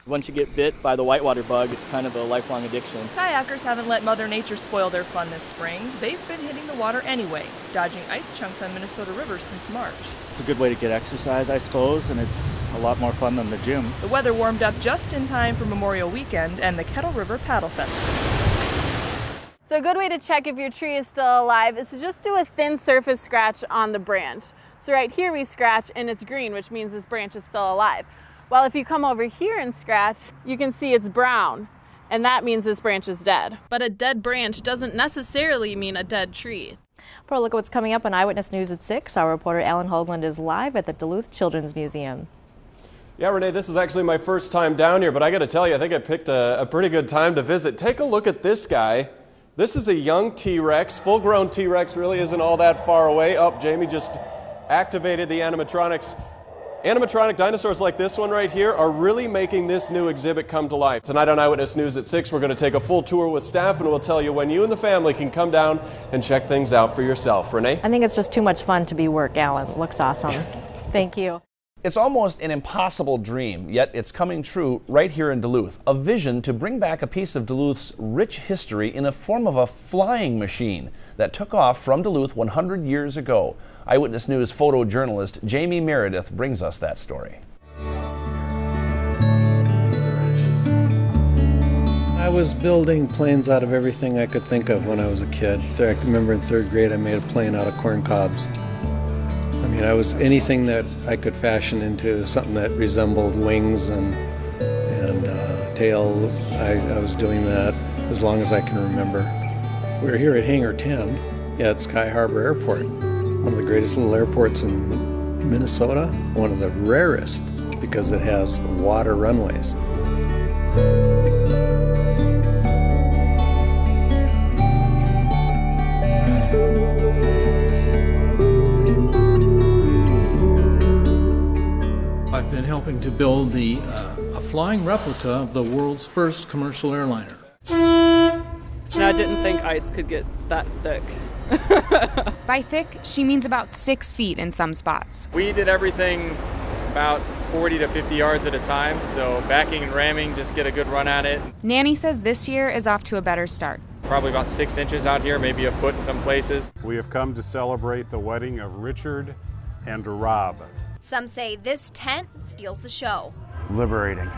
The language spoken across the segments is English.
Once you get bit by the whitewater bug, it's kind of a lifelong addiction. Kayakers haven't let Mother Nature spoil their fun this spring. They've been hitting the water anyway, dodging ice chunks on Minnesota rivers since March. It's a good way to get exercise, I suppose, and it's a lot more fun than the gym. The weather warmed up just in time for Memorial Weekend and the Kettle River Paddle Festival. So a good way to check if your tree is still alive is to just do a thin surface scratch on the branch. So right here we scratch and it's green, which means this branch is still alive. Well, if you come over here and scratch, you can see it's brown, and that means this branch is dead. But a dead branch doesn't necessarily mean a dead tree. For a look at what's coming up on Eyewitness News at 6, our reporter Alan Hoagland is live at the Duluth Children's Museum. Yeah, Renee, this is actually my first time down here, but I got to tell you, I think I picked a pretty good time to visit. Take a look at this guy. This is a young T-Rex. Full-grown T-Rex really isn't all that far away. Oh, Jamie just activated the animatronics. Animatronic dinosaurs like this one right here are really making this new exhibit come to life. Tonight on Eyewitness News at 6, we're going to take a full tour with staff, and we'll tell you when you and the family can come down and check things out for yourself. Renee? I think it's just too much fun to be work, Alan. It looks awesome. Thank you. It's almost an impossible dream, yet it's coming true right here in Duluth. A vision to bring back a piece of Duluth's rich history in the form of a flying machine that took off from Duluth 100 years ago. Eyewitness News photojournalist Jamie Merideth brings us that story. I was building planes out of everything I could think of when I was a kid. So I can remember in third grade I made a plane out of corn cobs. I mean, I was anything that I could fashion into something that resembled wings and tail. I was doing that as long as I can remember. We're here at Hangar 10 at Sky Harbor Airport. One of the greatest little airports in Minnesota, one of the rarest because it has water runways. I've been helping to build a flying replica of the world's first commercial airliner. I didn't think ice could get that thick. By thick, she means about 6 feet in some spots. We did everything about 40 to 50 yards at a time, so backing and ramming, just get a good run at it. Nanny says this year is off to a better start. Probably about 6 inches out here, maybe a foot in some places. We have come to celebrate the wedding of Richard and Rob. Some say this tent steals the show. Liberating.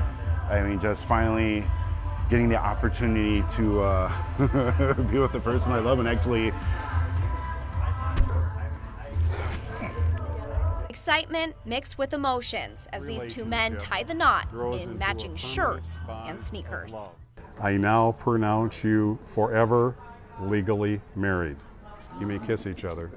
I mean, just finally getting the opportunity to be with the person I love and actually... Excitement mixed with emotions as these two men tie the knot in matching shirts and sneakers. I now pronounce you forever legally married. You may kiss each other.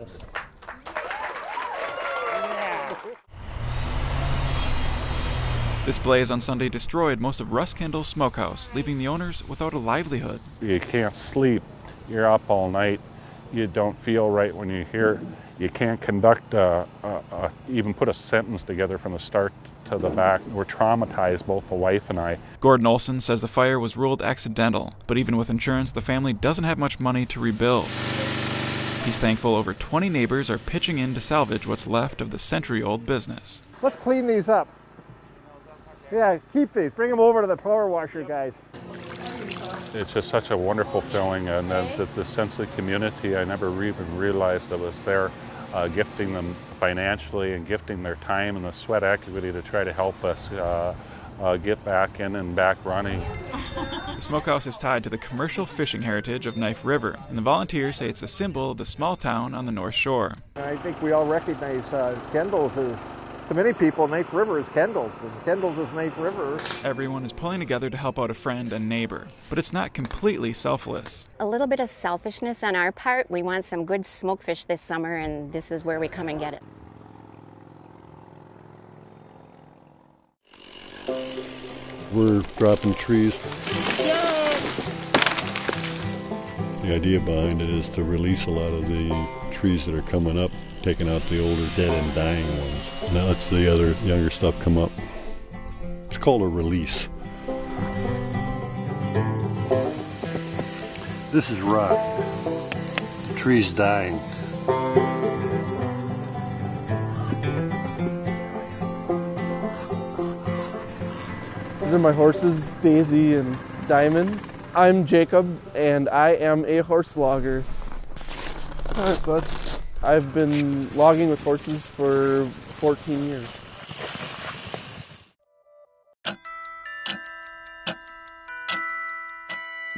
This blaze on Sunday destroyed most of Russ Kendall's smokehouse, leaving the owners without a livelihood. You can't sleep. You're up all night. You don't feel right when you hear. You can't conduct, even put a sentence together from the start to the back. We're traumatized, both the wife and I. Gordon Olson says the fire was ruled accidental, but even with insurance, the family doesn't have much money to rebuild. He's thankful over 20 neighbors are pitching in to salvage what's left of the century-old business. Let's clean these up. Yeah, keep these. Bring them over to the power washer, guys. It's just such a wonderful feeling, and the sense of community, I never even realized I was there, gifting them financially and gifting their time and the sweat equity to try to help us get back in and back running. The smokehouse is tied to the commercial fishing heritage of Knife River, and the volunteers say it's a symbol of the small town on the North Shore. I think we all recognize Kendall's as, to many people, Knife River is Kendall's, and Kendall's is Knife River. Everyone is pulling together to help out a friend and neighbor, but it's not completely selfless. A little bit of selfishness on our part. We want some good smokefish this summer, and this is where we come and get it. We're dropping trees. The idea behind it is to release a lot of the trees that are coming up, taking out the older dead and dying ones. And that lets the other younger stuff come up. It's called a release. This is rot. The tree's dying. These are my horses, Daisy and Diamond. I'm Jacob, and I am a horse logger. I've been logging with horses for 14 years.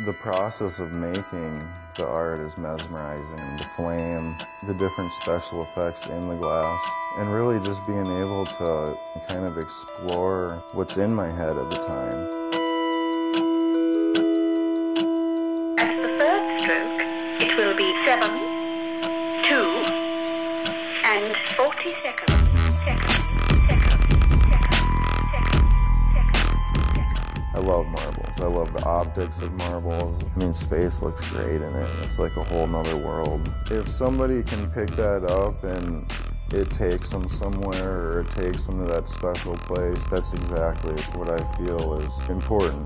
The process of making the art is mesmerizing. The flame, the different special effects in the glass, and really just being able to kind of explore what's in my head at the time. At the third stroke, it will be 7, 2, and 40 seconds. I love marbles. I love the optics of marbles. I mean, space looks great in it. It's like a whole nother world. If somebody can pick that up and it takes them somewhere, or it takes them to that special place, that's exactly what I feel is important.